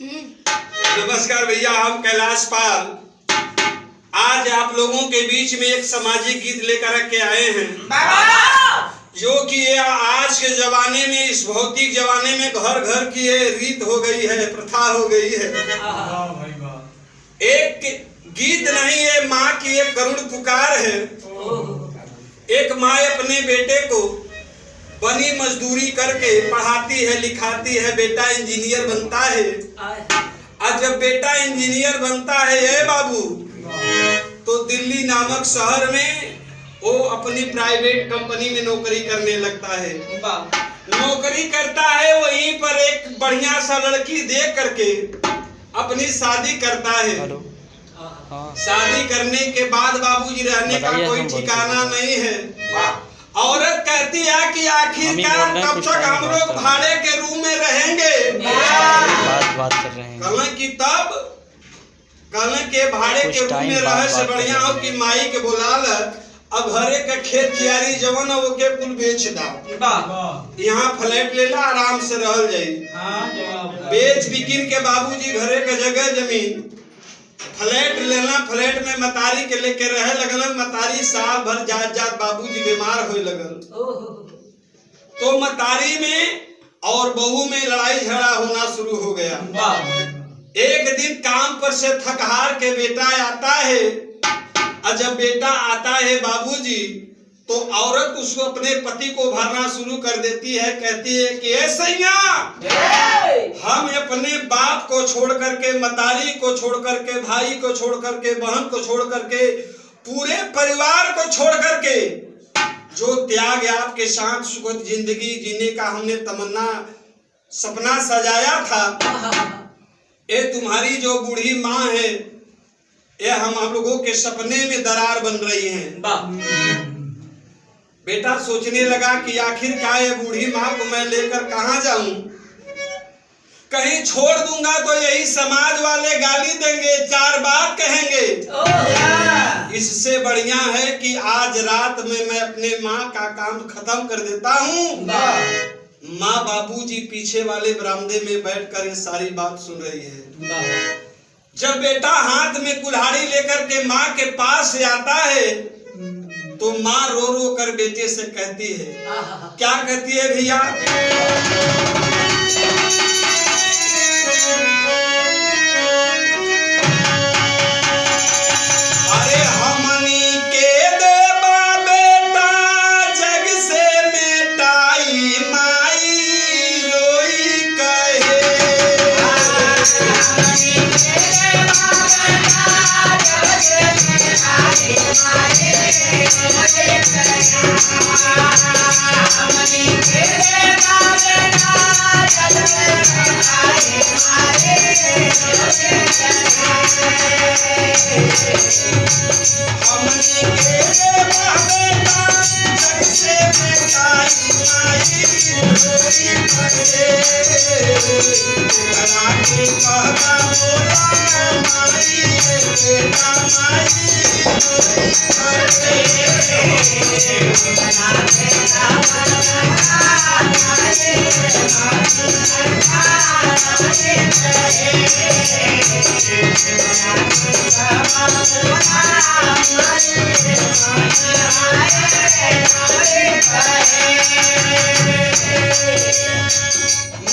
नमस्कार भैया, हम कैलाश पाल आज आप लोगों के बीच में एक सामाजिक गीत लेकर के आए हैं, जो कि आज के जमाने में, इस भौतिक जमाने में घर घर की ये रीत हो गई है, प्रथा हो गई है। एक गीत नहीं है, माँ की एक करुण पुकार है। एक माँ अपने बेटे को बनी मजदूरी करके पढ़ाती है, लिखाती है, बेटा इंजीनियर बनता है। और जब बेटा इंजीनियर बनता है बाबू, तो दिल्ली नामक शहर में वो अपनी प्राइवेट कंपनी में नौकरी करने लगता है। नौकरी करता है, वहीं पर एक बढ़िया सा लड़की देख करके अपनी शादी करता है। शादी करने के बाद बाबूजी रहने का कोई ठिकाना नहीं है। औरत कहती है कि आखिरकार कब तक हम लोग भाड़े के रूम में रहेंगे। बात कर रहे हैं। कल के भाड़े के रूम में रहे से बढ़िया हो कि माई के बुला ल, अब घरे का खेत कियारी जवन वो के कुल बेच दा, यहाँ फ्लैट ले ला, आराम से रह जाई। बेच बिकिन के बाबूजी घरे के जगह जमीन फ्लैट लेना, फ्लैट में मतारी के लेके रहे लगल। मतारी साल भर जात जात बाबूजी बीमार होए लगल, तो मतारी में और बहू में लड़ाई झगड़ा होना शुरू हो गया। एक दिन काम पर से थक हार के बेटा आता है, और जब बेटा आता है बाबूजी, तो औरत उसको अपने पति को भरना शुरू कर देती है। कहती है कि ए सैया, हम अपने बाप को छोड़ करके, मतारी को छोड़ करके, भाई को छोड़ करके, बहन को छोड़ करके, पूरे परिवार को छोड़ करके, जो त्याग आपके साथ सुखद जिंदगी जीने का हमने तमन्ना सपना सजाया था, ये तुम्हारी जो बूढ़ी माँ है, ये हम लोगों के सपने में दरार बन रही है। बेटा सोचने लगा कि आखिर क्या ये बूढ़ी माँ को मैं लेकर कहाँ जाऊं? कहीं छोड़ दूंगा तो यही समाज वाले गाली देंगे, चार बात कहेंगे। इससे बढ़िया है कि आज रात में मैं अपने माँ का काम खत्म कर देता हूँ। माँ बाबूजी पीछे वाले बरामदे में बैठकर ये सारी बात सुन रही है। जब बेटा हाथ में कुल्हाड़ी लेकर के माँ के पास से आता है, तो माँ रो रो कर बेटे से कहती है, क्या कहती है भैया? अरे हमनी के देवा बेटा जग से मिटाई, माई रोई कहे।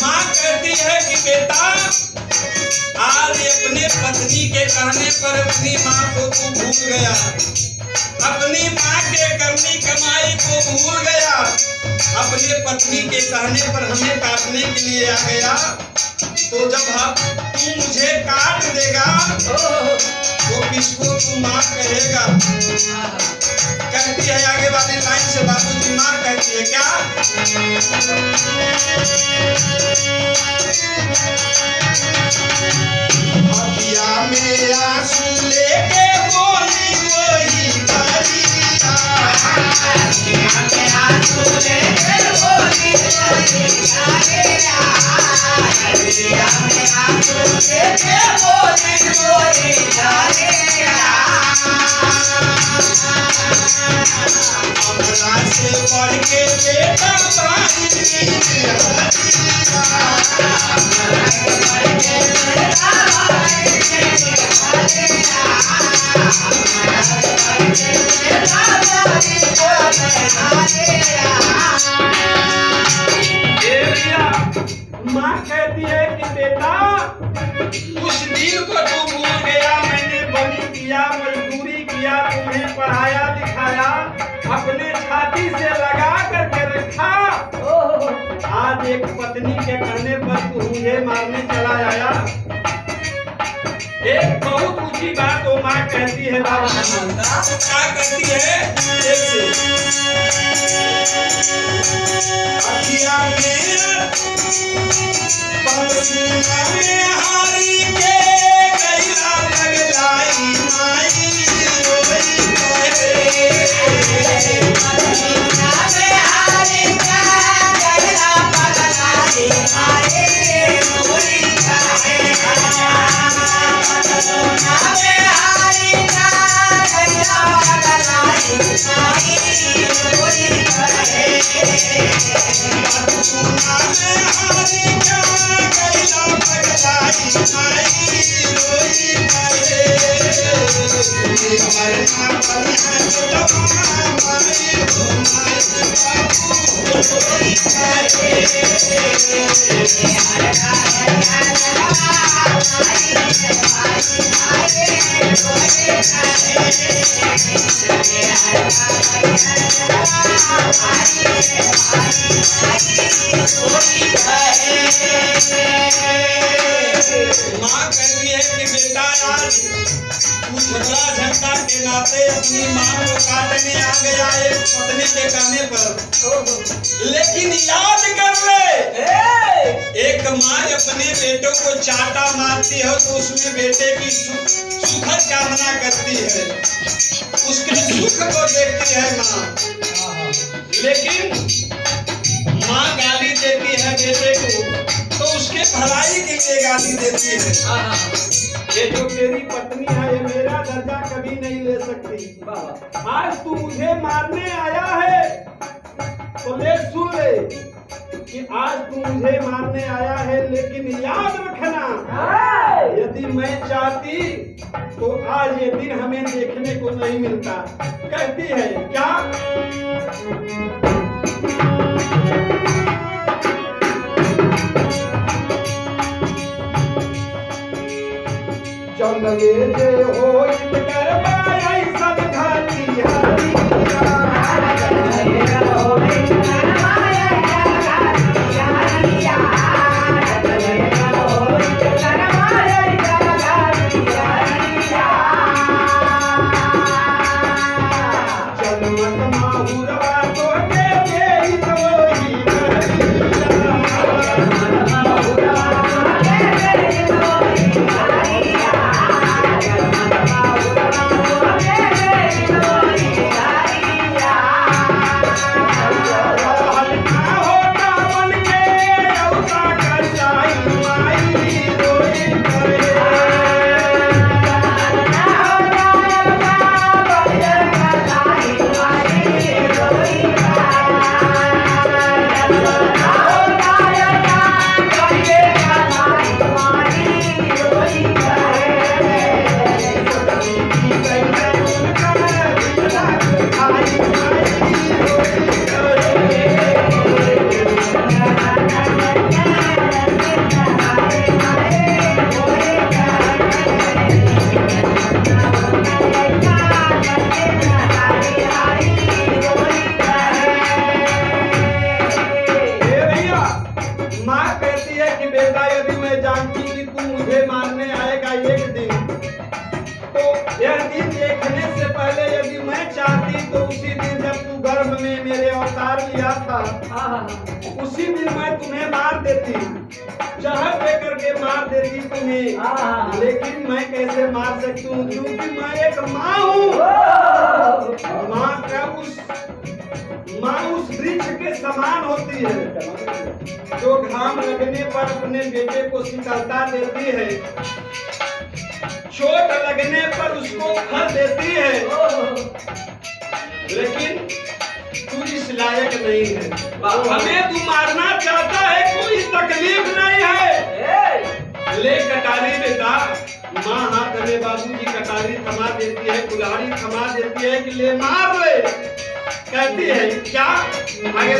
माँ कहती है कि बेटा, आज अपने पत्नी के कहने पर अपनी माँ को तू भूल गया, अपनी माँ के करनी कमाई को भूल गया, अपने पत्नी के कहने पर हमें काटने के लिए आ गया। तो जब तू मुझे काट देगा तो किसको तू माँ कहेगा? कहती है आगे वाली लाइन से बाबूजी, माँ कहती है क्या? अखिया में आंसू लेके बोली वही कलिया, अखिया में आंसू लेके बोली वही कलिया, अखिया में आंसू लेके बोली वही कलिया। अपना से पढ़ के बेटा भाई है कि बेटा उस दिन को तू भूल गया, मैंने बनी किया, मजदूरी किया, तुम्हें पढ़ाया लिखाया, अपने छाती से लगा करके रखा। आज एक पत्नी के कहने पर तू मुझे मारने चला आया। एक बहुत ऊंची बात वो माँ कहती है बाबा, क्या कहती है? अखिया में पलसूना में हारी के गैला लगलाई माई रोई करे। पलसूना में हारी के गैला लगलाई माई रोई करे। पलसूना में हारी के गैला लगलाई माई रोई करे। पलसूना में हारी के गैला लगलाई माई रोई करे। मरना पड़ना जवाना माई हो माई बाबू रोई करे। माँ कहती है कि बेटा आज तू झगड़ा झंडा के नाते अपनी माँ को काटने आ गया एक पत्नी के कहने पर, लेकिन याद कर ले एक माँ अपने बेटों को चाटा मारती है तो उसमें बेटे की सुखद कामना करती है, उसके सुख को देखती है माँ। लेकिन माँ गाली देती है बेटे को तो उसके भलाई के लिए गाली देती है। ये जो तेरी पत्नी है ये मेरा दर्जा कभी नहीं ले सकती। आज तू मुझे मारने आया है तो ले सुन ले कि आज तू मुझे मारने आया है, लेकिन याद रखना यदि मैं चाहती तो आज ये दिन हमें देखने को नहीं मिलता। कहती है क्या? चंदले जे हो करवाई सब घाटी हरिया। उसी दिन मैं तुम्हें मार देती, जहर दे करके मार देती तुम्हें, लेकिन मैं कैसे मार सकती हूँ क्योंकि मैं एक माँ हूँ। माँ उस वृक्ष के समान होती है जो घाम लगने पर अपने बेटे को शीतलता देती है, चोट लगने पर उसको फल देती है, लेकिन तू इस लायक नहीं है। हमें तू मारना चाहता है, कोई तकलीफ नहीं है। ले कटारी बेटा। माँ हाथ में बाबूजी कटारी थमा देती है, कुल्हाड़ी थमा देती है कि ले मार ले। कहती है क्या? आगे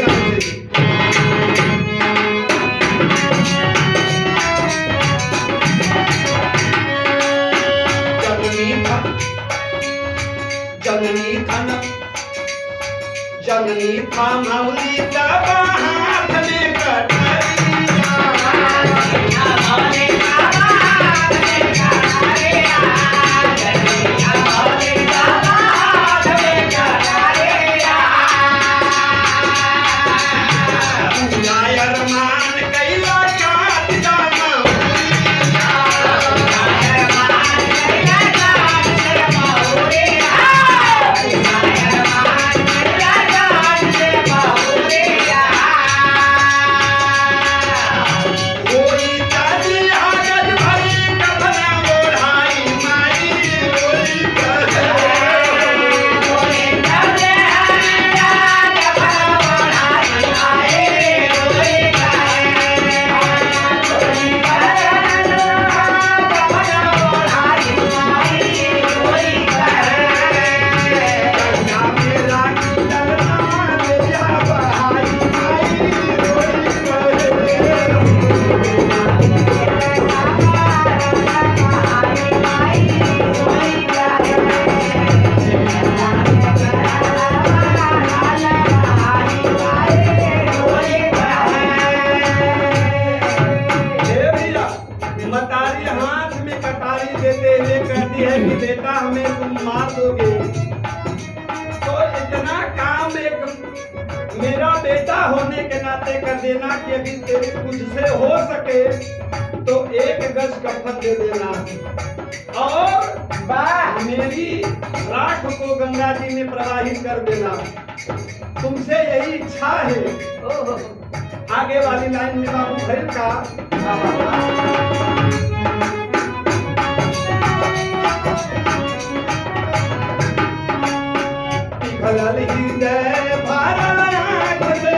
जननी थन जननी थामौली तब हाथ में कटरिया बेटा हमें तुम मार दोगे तो इतना काम एक मेरा बेटा होने के नाते कर देना कि अभी तेरे मुझसे हो सके तो 1 गज कफन दे देना और मेरी राख को गंगा जी में प्रवाहित कर देना। तुमसे यही इच्छा है। आगे वाली लाइन में बाबू खैर का भलल हृदय भरल आँख से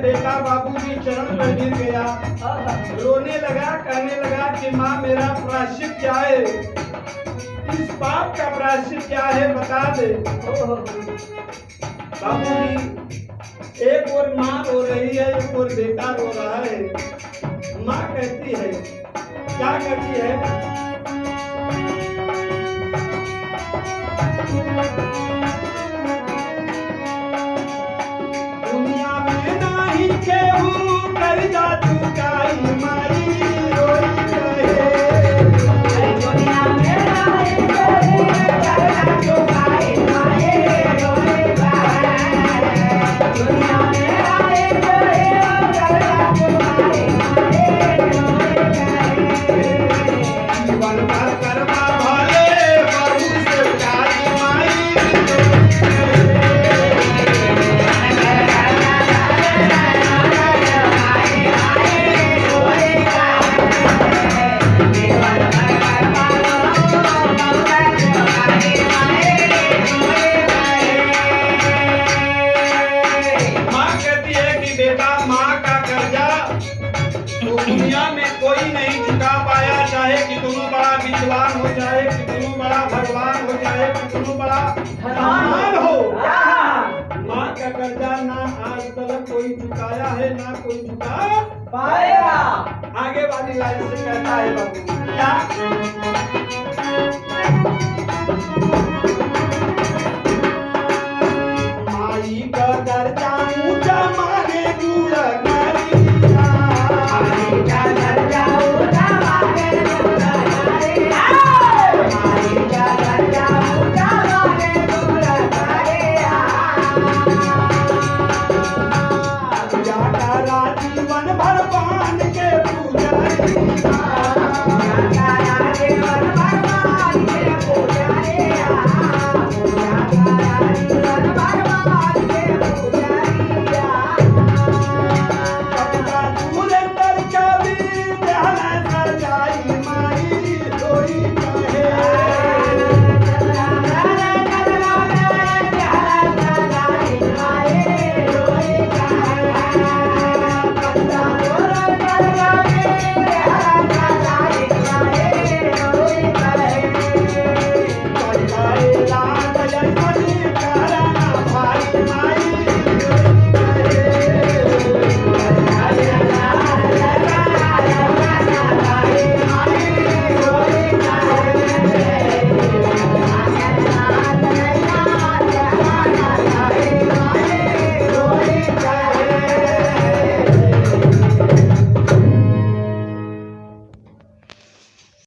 बेटा बाबूजी चरण पर गिर गया, रोने लगा, कहने लगा कि माँ मेरा प्रायश्चित क्या है, इस पाप का प्रायश्चित क्या है बता दे। बाबूजी एक और माँ रो रही है, एक और बेटा रो रहा है। माँ कहती है, क्या कहती है? दुनिया में नाही केहू कर्जा चुकाई माई रोई कहे। दुनिया में नाही केहू कर्जा चुकाई माई रोई कहे। दुनिया में नाही केहू कर्जा चुकाई माई रोई कहे। जीवन भर करवा भले प्रभु से प्यारी माई दुनिया में कोई नहीं चुका पाया, चाहे कितनों बड़ा विद्वान हो जाए, कितनों बड़ा भगवान हो जाए, कितनों बड़ा धनवान हो, माँ का कर्जा ना आज तक कोई चुकाया है ना कोई चुका पाएगा। आगे वाली लाइन से कहता है बाबू क्या